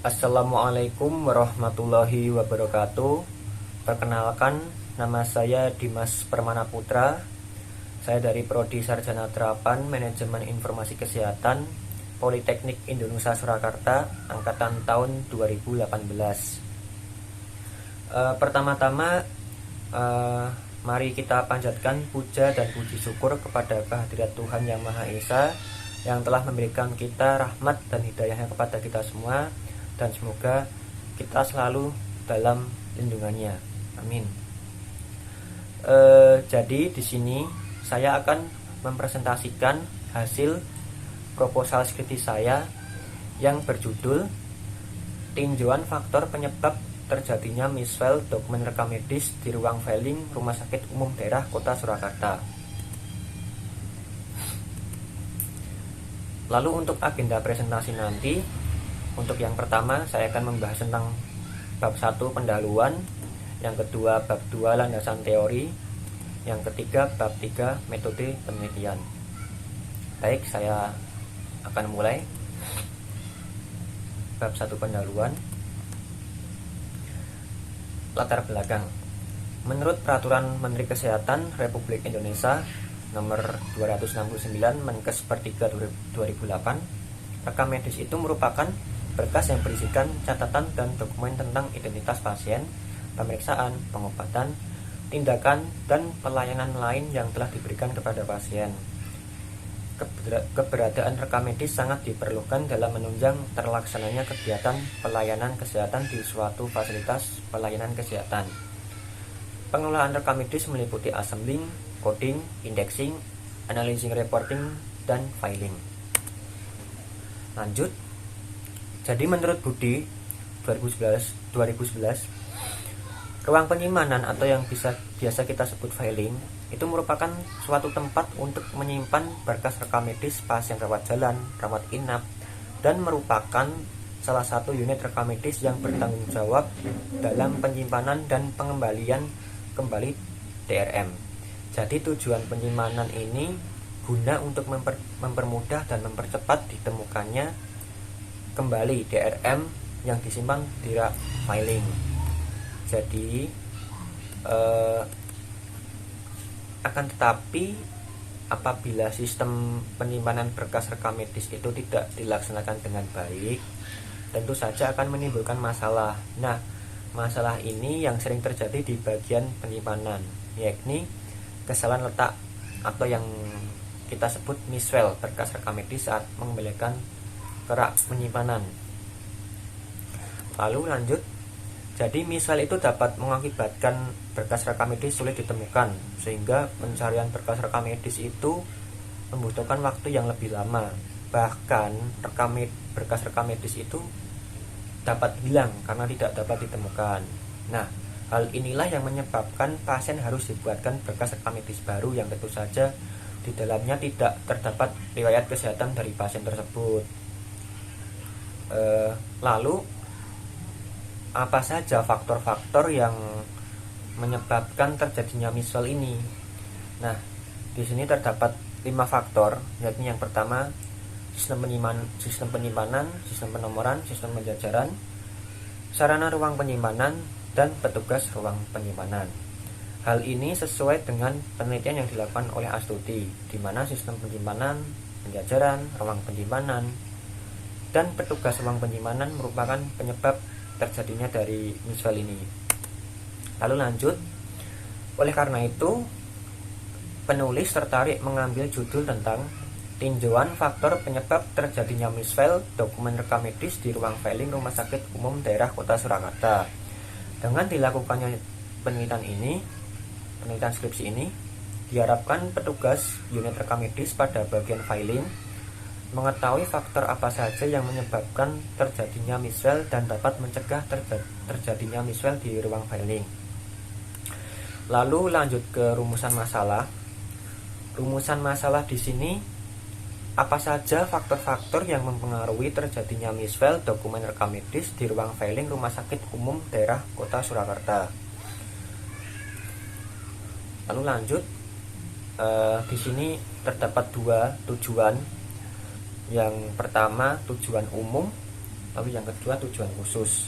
Assalamualaikum warahmatullahi wabarakatuh. Perkenalkan, nama saya Dimas Permana Putra. Saya dari Prodi Sarjana Terapan Manajemen Informasi Kesehatan Politeknik Indonesia Surakarta, angkatan tahun 2018. Pertama-tama, mari kita panjatkan puja dan puji syukur kepada kehadirat Tuhan Yang Maha Esa yang telah memberikan kita rahmat dan hidayahnya kepada kita semua, dan semoga kita selalu dalam lindungannya. Amin. Jadi di sini saya akan mempresentasikan hasil proposal skripsi saya yang berjudul Tinjauan Faktor Penyebab Terjadinya Misfile Dokumen Rekam Medis di Ruang Filing Rumah Sakit Umum Daerah Kota Surakarta. Lalu untuk agenda presentasi nanti, untuk yang pertama saya akan membahas tentang bab 1 pendahuluan, yang kedua bab 2 landasan teori, yang ketiga bab 3 metode penelitian. Baik, saya akan mulai. Bab 1 pendahuluan. Latar belakang. Menurut Peraturan Menteri Kesehatan Republik Indonesia Nomor 269 Menkes per 3 2008, rekam medis itu merupakan berkas yang berisikan catatan dan dokumen tentang identitas pasien, pemeriksaan, pengobatan, tindakan, dan pelayanan lain yang telah diberikan kepada pasien. Keberadaan rekam medis sangat diperlukan dalam menunjang terlaksananya kegiatan pelayanan kesehatan di suatu fasilitas pelayanan kesehatan. Pengelolaan rekam medis meliputi assembling, coding, indexing, analyzing, reporting, dan filing. Lanjut. Jadi menurut Budi 2011, ruang penyimpanan atau yang biasa kita sebut filing itu merupakan suatu tempat untuk menyimpan berkas rekam medis pasien rawat jalan, rawat inap, dan merupakan salah satu unit rekam medis yang bertanggung jawab dalam penyimpanan dan pengembalian kembali DRM. Jadi tujuan penyimpanan ini guna untuk mempermudah dan mempercepat ditemukannya kembali DRM yang disimpan di rak filing. Jadi akan tetapi apabila sistem penyimpanan berkas rekam medis itu tidak dilaksanakan dengan baik, tentu saja akan menimbulkan masalah. Nah, masalah ini yang sering terjadi di bagian penyimpanan, yakni kesalahan letak atau yang kita sebut misfile berkas rekam medis saat mengembalikan ke rak penyimpanan. Lalu lanjut. Jadi misfile itu dapat mengakibatkan berkas rekam medis sulit ditemukan, sehingga pencarian berkas rekam medis itu membutuhkan waktu yang lebih lama. Bahkan berkas rekam medis itu dapat hilang karena tidak dapat ditemukan. Nah, hal inilah yang menyebabkan pasien harus dibuatkan berkas rekam medis baru yang tentu saja di dalamnya tidak terdapat riwayat kesehatan dari pasien tersebut. Lalu apa saja faktor-faktor yang menyebabkan terjadinya misfile ini? Nah, di sini terdapat 5 faktor, yakni yang pertama sistem penyimpanan, sistem penomoran, sistem penjajaran, sarana ruang penyimpanan, dan petugas ruang penyimpanan. Hal ini sesuai dengan penelitian yang dilakukan oleh Astuti, di mana sistem penyimpanan, penjajaran, ruang penyimpanan, dan petugas ruang penyimpanan merupakan penyebab terjadinya dari misfile ini. Lalu lanjut. Oleh karena itu, penulis tertarik mengambil judul tentang Tinjauan Faktor Penyebab Terjadinya Misfile Dokumen Rekam Medis di Ruang Filing Rumah Sakit Umum Daerah Kota Surakarta. Dengan dilakukannya penelitian skripsi ini, diharapkan petugas unit rekam medis pada bagian filing mengetahui faktor apa saja yang menyebabkan terjadinya misfile dan dapat mencegah terjadinya misfile di ruang filing. Lalu lanjut ke rumusan masalah. Rumusan masalah di sini, apa saja faktor-faktor yang mempengaruhi terjadinya misfile dokumen rekam medis di ruang filing Rumah Sakit Umum Daerah Kota Surakarta. Lalu lanjut, di sini terdapat 2 tujuan. Yang pertama tujuan umum, Lalu yang kedua, tujuan khusus.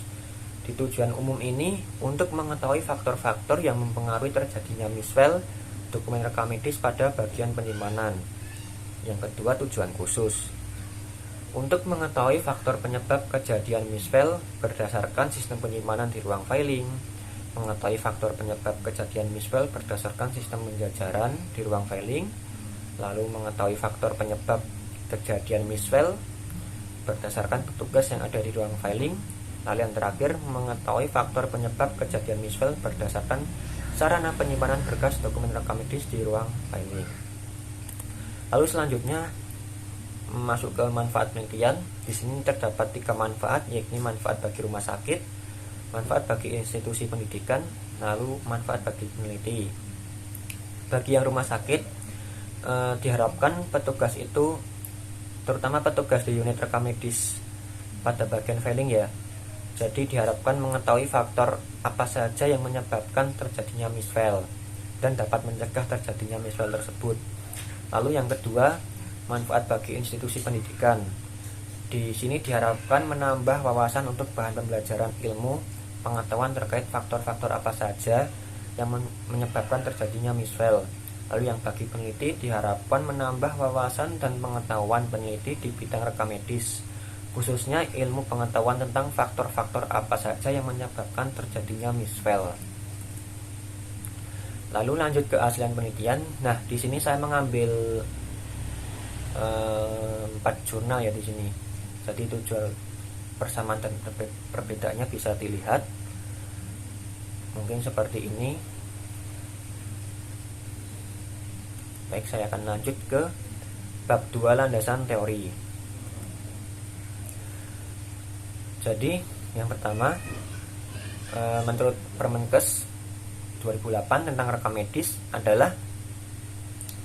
Di tujuan umum ini untuk mengetahui faktor-faktor yang mempengaruhi terjadinya misfile dokumen rekam medis pada bagian penyimpanan. Yang kedua, tujuan khusus. Untuk mengetahui faktor penyebab kejadian misfile berdasarkan sistem penyimpanan di ruang filing, mengetahui faktor penyebab kejadian misfile berdasarkan sistem penjajaran di ruang filing, lalu mengetahui faktor penyebab kejadian misfile berdasarkan petugas yang ada di ruang filing, lalu yang terakhir mengetahui faktor penyebab kejadian misfile berdasarkan sarana penyimpanan berkas dokumen rekam medis di ruang filing. Lalu selanjutnya masuk ke manfaat penelitian. Di sini terdapat 3 manfaat, yakni manfaat bagi rumah sakit, manfaat bagi institusi pendidikan, lalu manfaat bagi peneliti. Bagi yang rumah sakit, diharapkan petugas itu, terutama petugas di unit rekam medis pada bagian filing ya, jadi diharapkan mengetahui faktor apa saja yang menyebabkan terjadinya misfile dan dapat mencegah terjadinya misfile tersebut. Lalu yang kedua, manfaat bagi institusi pendidikan. Di sini diharapkan menambah wawasan untuk bahan pembelajaran ilmu pengetahuan terkait faktor-faktor apa saja yang menyebabkan terjadinya misfile. Lalu yang bagi peneliti diharapkan menambah wawasan dan pengetahuan peneliti di bidang rekam medis, khususnya ilmu pengetahuan tentang faktor-faktor apa saja yang menyebabkan terjadinya misfile. Lalu lanjut ke keaslian penelitian. Nah, di sini saya mengambil 4 jurnal ya di sini. Jadi tujuan persamaan dan perbedaannya bisa dilihat. Mungkin seperti ini. Baik, saya akan lanjut ke bab 2, landasan teori. Jadi yang pertama, menurut Permenkes 2008 tentang rekam medis adalah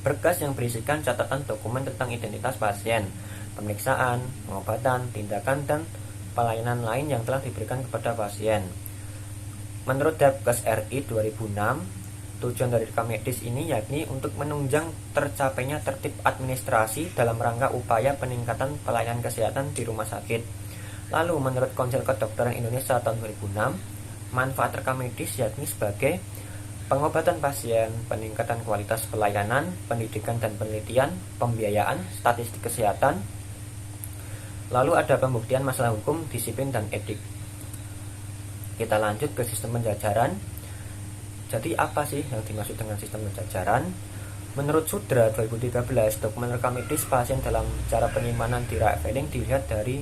berkas yang berisikan catatan dokumen tentang identitas pasien, pemeriksaan, pengobatan, tindakan, dan pelayanan lain yang telah diberikan kepada pasien. Menurut Depkes RI 2006, tujuan dari rekam medis ini yakni untuk menunjang tercapainya tertib administrasi dalam rangka upaya peningkatan pelayanan kesehatan di rumah sakit. Lalu menurut Konsil Kedokteran Indonesia tahun 2006, manfaat rekam medis yakni sebagai pengobatan pasien, peningkatan kualitas pelayanan, pendidikan dan penelitian, pembiayaan, statistik kesehatan. Lalu ada pembuktian masalah hukum, disiplin, dan etik. Kita lanjut ke sistem penjajaran. Jadi apa sih yang dimaksud dengan sistem penjajaran? Menurut Sudra 2013, dokumen rekam medis pasien dalam cara penyimpanan di rak filing dilihat dari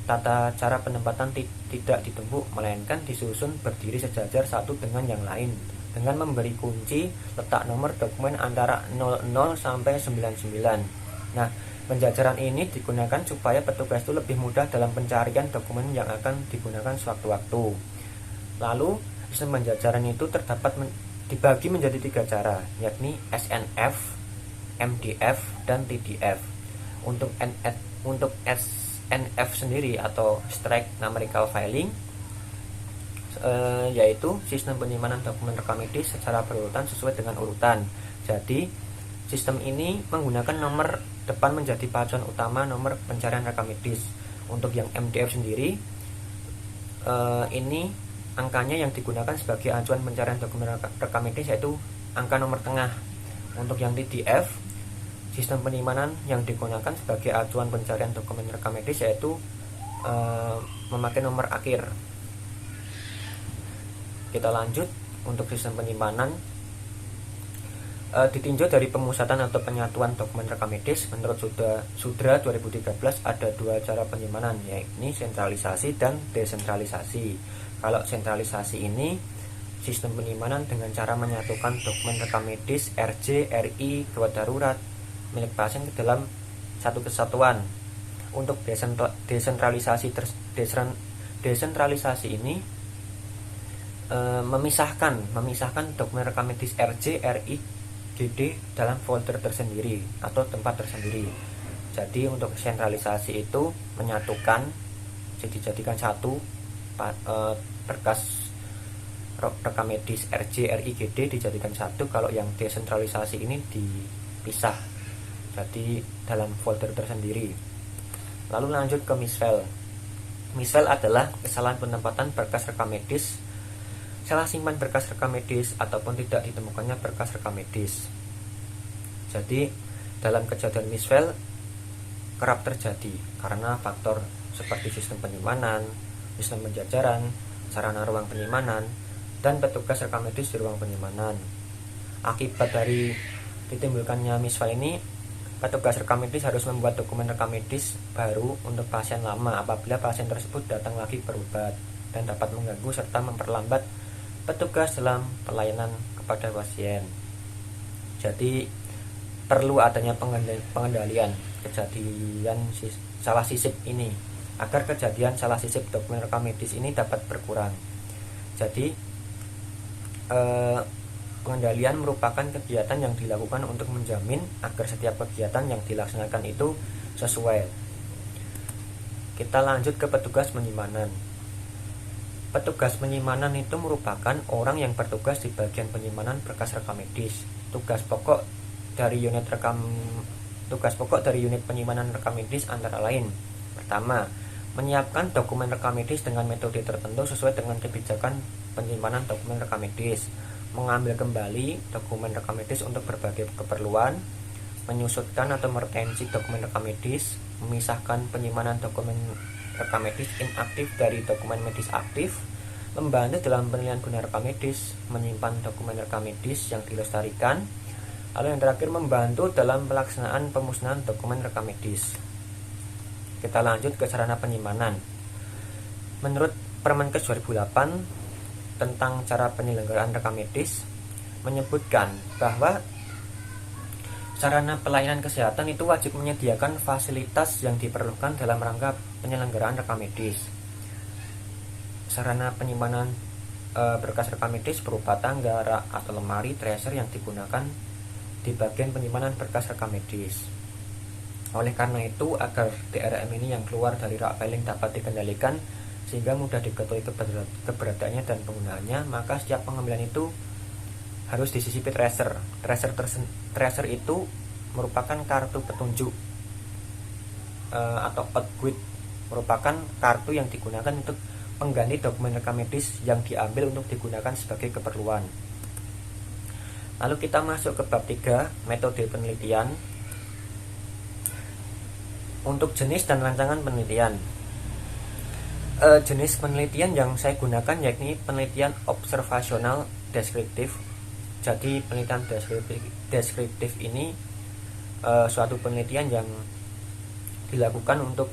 tata cara penempatan tidak ditumpuk, melainkan disusun berdiri sejajar satu dengan yang lain, dengan memberi kunci letak nomor dokumen antara 00 sampai 99. Nah, penjajaran ini digunakan supaya petugas itu lebih mudah dalam pencarian dokumen yang akan digunakan sewaktu-waktu. Lalu, sistem penjajaran itu terdapat dibagi menjadi 3 cara, yakni SNF, MDF, dan TDF. Untuk SNF sendiri atau Strike Numerical Filing, yaitu sistem penyimpanan dokumen rekam medis secara berurutan sesuai dengan urutan. Jadi sistem ini menggunakan nomor depan menjadi pacuan utama nomor pencarian rekam medis. Untuk yang MDF sendiri, ini angkanya yang digunakan sebagai acuan pencarian dokumen rekam medis yaitu angka nomor tengah. Untuk yang TDF, sistem penyimpanan yang digunakan sebagai acuan pencarian dokumen rekam medis yaitu memakai nomor akhir. Kita lanjut untuk sistem penyimpanan. Ditinjau dari pemusatan atau penyatuan dokumen rekam medis, menurut Sudra 2013 ada 2 cara penyimpanan, yakni sentralisasi dan desentralisasi. Kalau sentralisasi ini sistem penyimpanan dengan cara menyatukan dokumen rekam medis RJ, RI, gawat darurat milik pasien ke dalam satu kesatuan. Untuk desentralisasi ini memisahkan dokumen rekam medis RJ, RI, GD dalam folder tersendiri atau tempat tersendiri. Jadi untuk sentralisasi itu menyatukan, dijadikan satu berkas rekam medis RJ, RI, GD dijadikan satu. Kalau yang desentralisasi ini dipisah, jadi dalam folder tersendiri. Lalu lanjut ke misfile. Misfile adalah kesalahan penempatan berkas rekam medis, salah simpan berkas rekam medis, ataupun tidak ditemukannya berkas rekam medis. Jadi dalam kejadian misfile kerap terjadi karena faktor seperti sistem penyimpanan, sistem penjajaran, sarana ruang penyimpanan, dan petugas rekam medis di ruang penyimpanan. Akibat dari ditimbulkannya misfile ini, petugas rekam medis harus membuat dokumen rekam medis baru untuk pasien lama apabila pasien tersebut datang lagi berobat dan dapat mengganggu serta memperlambat petugas dalam pelayanan kepada pasien. Jadi perlu adanya pengendalian kejadian salah sisip ini agar kejadian salah sisip dokumen rekam medis ini dapat berkurang. Jadi pengendalian merupakan kegiatan yang dilakukan untuk menjamin agar setiap kegiatan yang dilaksanakan itu sesuai. Kita lanjut ke petugas penyimpanan. Petugas penyimpanan itu merupakan orang yang bertugas di bagian penyimpanan berkas rekam medis. Tugas pokok dari unit penyimpanan rekam medis antara lain: pertama, menyiapkan dokumen rekam medis dengan metode tertentu sesuai dengan kebijakan penyimpanan dokumen rekam medis, mengambil kembali dokumen rekam medis untuk berbagai keperluan, menyusutkan atau meretensi dokumen rekam medis, memisahkan penyimpanan dokumen rekam medis inaktif dari dokumen medis aktif, membantu dalam penilaian guna rekam medis, menyimpan dokumen rekam medis yang dilestarikan, lalu yang terakhir membantu dalam pelaksanaan pemusnahan dokumen rekam medis. Kita lanjut ke sarana penyimpanan. Menurut Permenkes 2008 tentang cara penyelenggaraan rekam medis menyebutkan bahwa sarana pelayanan kesehatan itu wajib menyediakan fasilitas yang diperlukan dalam rangka penyelenggaraan rekam medis. Sarana penyimpanan berkas rekam medis berupa tangga, rak, atau lemari tracer yang digunakan di bagian penyimpanan berkas rekam medis. Oleh karena itu, agar DRM ini yang keluar dari rak filing dapat dikendalikan sehingga mudah diketahui keberadaannya dan penggunaannya, maka setiap pengambilan itu harus disisipi tracer. Tracer itu merupakan kartu petunjuk atau output, merupakan kartu yang digunakan untuk pengganti dokumen rekam medis yang diambil untuk digunakan sebagai keperluan. Lalu kita masuk ke bab 3, metode penelitian. Untuk jenis dan rancangan penelitian, jenis penelitian yang saya gunakan yakni penelitian observasional deskriptif. Jadi penelitian deskriptif ini suatu penelitian yang dilakukan untuk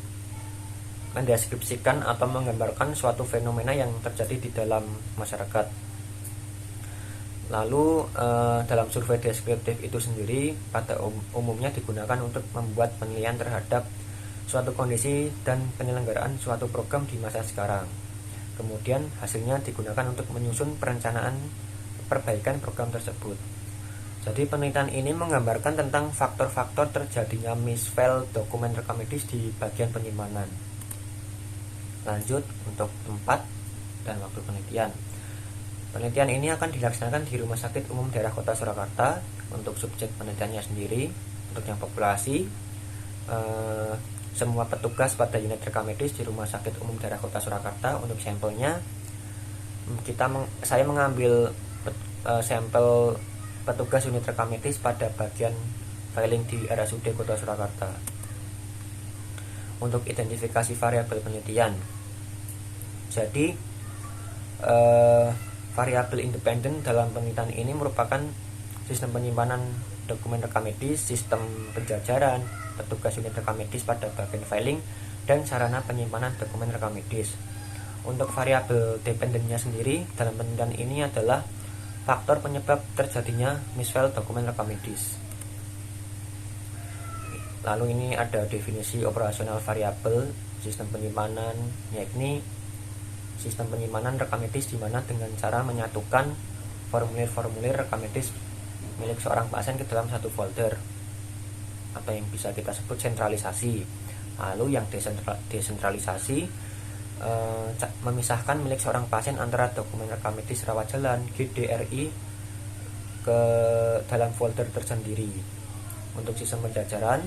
mendeskripsikan atau menggambarkan suatu fenomena yang terjadi di dalam masyarakat. Lalu dalam survei deskriptif itu sendiri pada umumnya digunakan untuk membuat penilaian terhadap suatu kondisi dan penyelenggaraan suatu program di masa sekarang. Kemudian hasilnya digunakan untuk menyusun perencanaan perbaikan program tersebut. Jadi penelitian ini menggambarkan tentang faktor-faktor terjadinya misfile dokumen rekam medis di bagian penyimpanan. Lanjut untuk tempat dan waktu penelitian. Penelitian ini akan dilaksanakan di Rumah Sakit Umum Daerah Kota Surakarta. Untuk subjek penelitiannya sendiri, untuk yang populasi, semua petugas pada unit rekam medis di Rumah Sakit Umum Daerah Kota Surakarta. Untuk sampelnya, saya mengambil sampel petugas unit rekam medis pada bagian filing di RSUD Kota Surakarta. Untuk identifikasi variabel penelitian, jadi variabel independen dalam penelitian ini merupakan sistem penyimpanan dokumen rekam medis, sistem penjajaran, petugas unit rekam medis pada bagian filing, dan sarana penyimpanan dokumen rekam medis. Untuk variabel dependennya sendiri dalam penelitian ini adalah faktor penyebab terjadinya misfile dokumen rekam medis. Lalu ini ada definisi operasional variabel sistem penyimpanan, yakni sistem penyimpanan rekam medis di mana dengan cara menyatukan formulir-formulir rekam medis milik seorang pasien ke dalam satu folder, atau yang bisa kita sebut sentralisasi. Lalu yang desentralisasi memisahkan milik seorang pasien antara dokumen rekam medis rawat jalan GDRI ke dalam folder tersendiri. Untuk sistem penjajaran,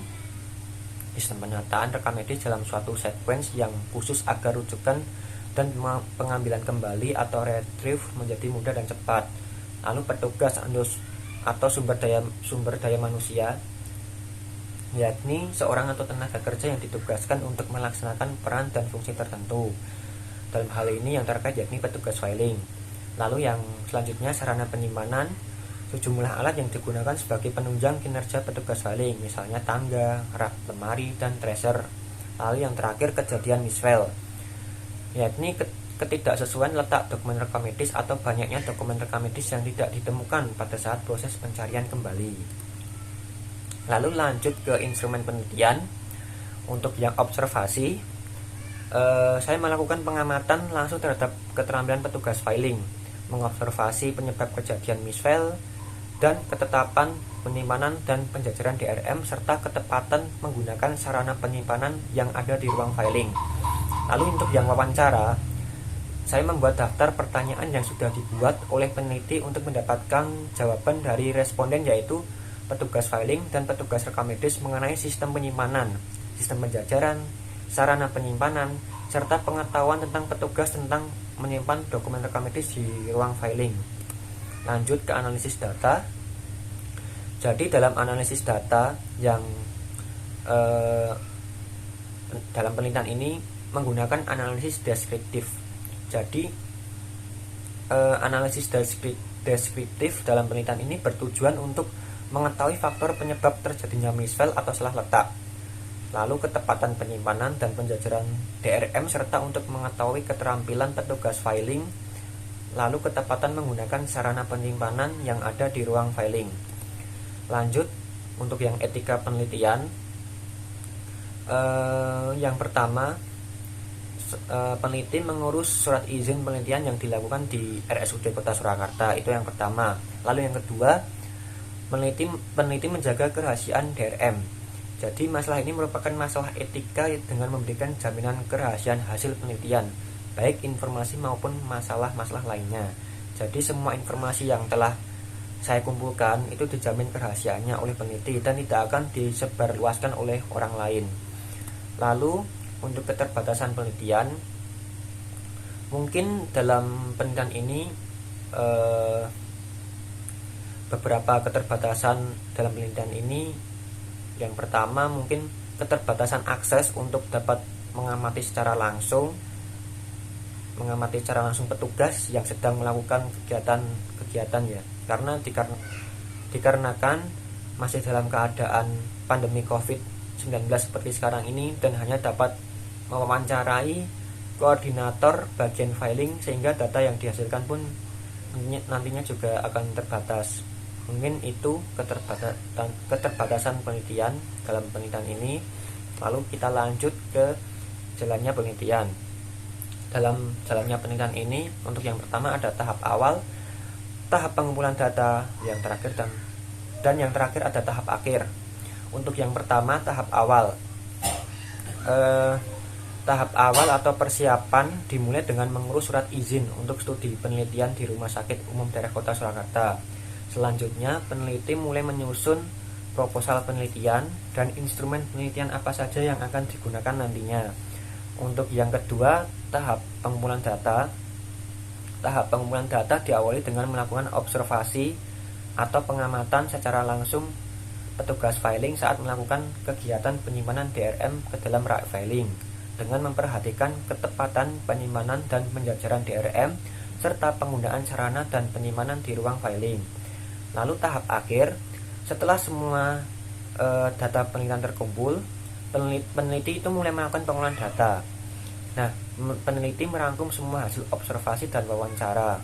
Sistem penataan rekam medis dalam suatu sequence yang khusus agar rujukan dan pengambilan kembali atau retrieve menjadi mudah dan cepat. Lalu petugas atau sumber daya manusia, yakni seorang atau tenaga kerja yang ditugaskan untuk melaksanakan peran dan fungsi tertentu. Dalam hal ini yang terkait yakni petugas filing. Lalu yang selanjutnya sarana penyimpanan, sejumlah alat yang digunakan sebagai penunjang kinerja petugas filing, misalnya tangga, rak, lemari, dan tracer. Lalu yang terakhir kejadian misfile, yakni ketidaksesuaian letak dokumen rekam medis atau banyaknya dokumen rekam medis yang tidak ditemukan pada saat proses pencarian kembali. Lalu lanjut ke instrumen penelitian. Untuk yang observasi, saya melakukan pengamatan langsung terhadap keterampilan petugas filing, mengobservasi penyebab kejadian misfile, dan ketetapan penyimpanan dan penjajaran DRM serta ketepatan menggunakan sarana penyimpanan yang ada di ruang filing. Lalu untuk yang wawancara, saya membuat daftar pertanyaan yang sudah dibuat oleh peneliti untuk mendapatkan jawaban dari responden, yaitu petugas filing dan petugas rekam medis mengenai sistem penyimpanan, sistem penjajaran, sarana penyimpanan, serta pengetahuan tentang petugas tentang menyimpan dokumen rekam medis di ruang filing. Lanjut ke analisis data. Jadi dalam analisis data yang dalam penelitian ini menggunakan analisis deskriptif. Jadi analisis deskriptif dalam penelitian ini bertujuan untuk mengetahui faktor penyebab terjadinya misfile atau salah letak, lalu ketepatan penyimpanan dan penjajaran DRM, serta untuk mengetahui keterampilan petugas filing, lalu ketepatan menggunakan sarana penyimpanan yang ada di ruang filing. Lanjut untuk yang etika penelitian, yang pertama, peneliti mengurus surat izin penelitian yang dilakukan di RSUD Kota Surakarta, itu yang pertama. Lalu yang kedua, peneliti menjaga kerahasiaan DRM. Jadi masalah ini merupakan masalah etika dengan memberikan jaminan kerahasiaan hasil penelitian, baik informasi maupun masalah-masalah lainnya. Jadi semua informasi yang telah saya kumpulkan itu dijamin kerahasiaannya oleh peneliti dan tidak akan disebarluaskan oleh orang lain. Lalu untuk keterbatasan penelitian, mungkin dalam penelitian ini beberapa keterbatasan dalam penelitian ini. Yang pertama mungkin keterbatasan akses untuk dapat mengamati secara langsung petugas yang sedang melakukan kegiatan ya, karena dikarenakan masih dalam keadaan pandemi COVID-19 seperti sekarang ini, dan hanya dapat mewawancarai koordinator bagian filing, sehingga data yang dihasilkan pun nantinya juga akan terbatas. Mungkin itu keterbatasan penelitian dalam penelitian ini. Lalu kita lanjut ke jalannya penelitian. Dalam jalannya penelitian ini, untuk yang pertama ada tahap awal, tahap pengumpulan data, yang terakhir dan yang terakhir ada tahap akhir. Untuk yang pertama tahap awal, tahap awal atau persiapan dimulai dengan mengurus surat izin untuk studi penelitian di Rumah Sakit Umum Daerah Kota Surakarta. Selanjutnya, peneliti mulai menyusun proposal penelitian dan instrumen penelitian apa saja yang akan digunakan nantinya. Untuk yang kedua, tahap pengumpulan data. Tahap pengumpulan data diawali dengan melakukan observasi atau pengamatan secara langsung petugas filing saat melakukan kegiatan penyimpanan DRM ke dalam rak filing, dengan memperhatikan ketepatan penyimpanan dan penjajaran DRM serta penggunaan sarana dan penyimpanan di ruang filing. Lalu tahap akhir, setelah semua data penelitian terkumpul, peneliti itu mulai melakukan pengolahan data. Nah, peneliti merangkum semua hasil observasi dan wawancara.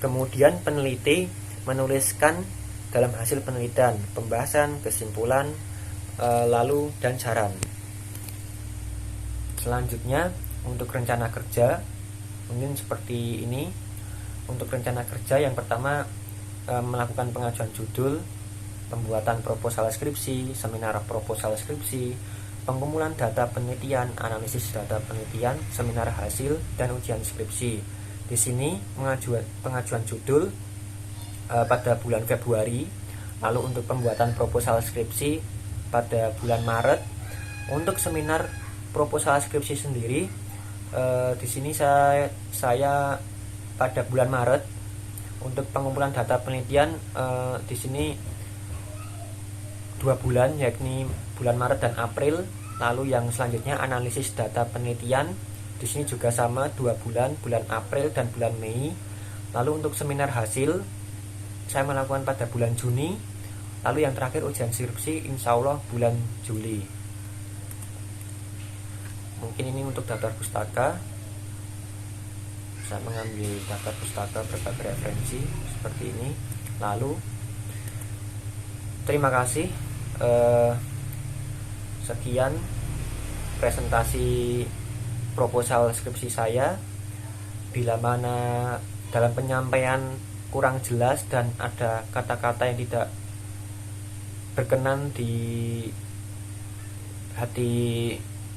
Kemudian peneliti menuliskan dalam hasil penelitian pembahasan, kesimpulan, lalu dan saran. Selanjutnya untuk rencana kerja mungkin seperti ini. Untuk rencana kerja, yang pertama melakukan pengajuan judul, pembuatan proposal skripsi, seminar proposal skripsi, pengumpulan data penelitian, analisis data penelitian, seminar hasil, dan ujian skripsi. Di sini pengajuan judul pada bulan Februari. Lalu untuk pembuatan proposal skripsi pada bulan Maret. Untuk seminar proposal skripsi sendiri, di sini saya pada bulan Maret untuk pengumpulan data penelitian, di sini 2 bulan, yakni bulan Maret dan April. Lalu yang selanjutnya analisis data penelitian, di sini juga sama 2 bulan, bulan April dan bulan Mei. Lalu untuk seminar hasil saya melakukan pada bulan Juni. Lalu yang terakhir ujian skripsi insya Allah bulan Juli. Mungkin ini untuk daftar pustaka. Saya mengambil daftar pustaka berbagai referensi seperti ini. Lalu terima kasih. Sekian presentasi proposal skripsi saya. Bila mana dalam penyampaian kurang jelas dan ada kata-kata yang tidak berkenan di hati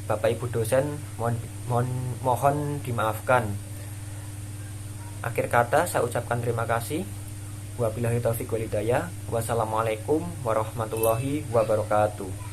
Bapak Ibu dosen, mohon dimaafkan. Akhir kata saya ucapkan terima kasih. Wabillahi taufiq wal hidayah. Wassalamualaikum warahmatullahi wabarakatuh.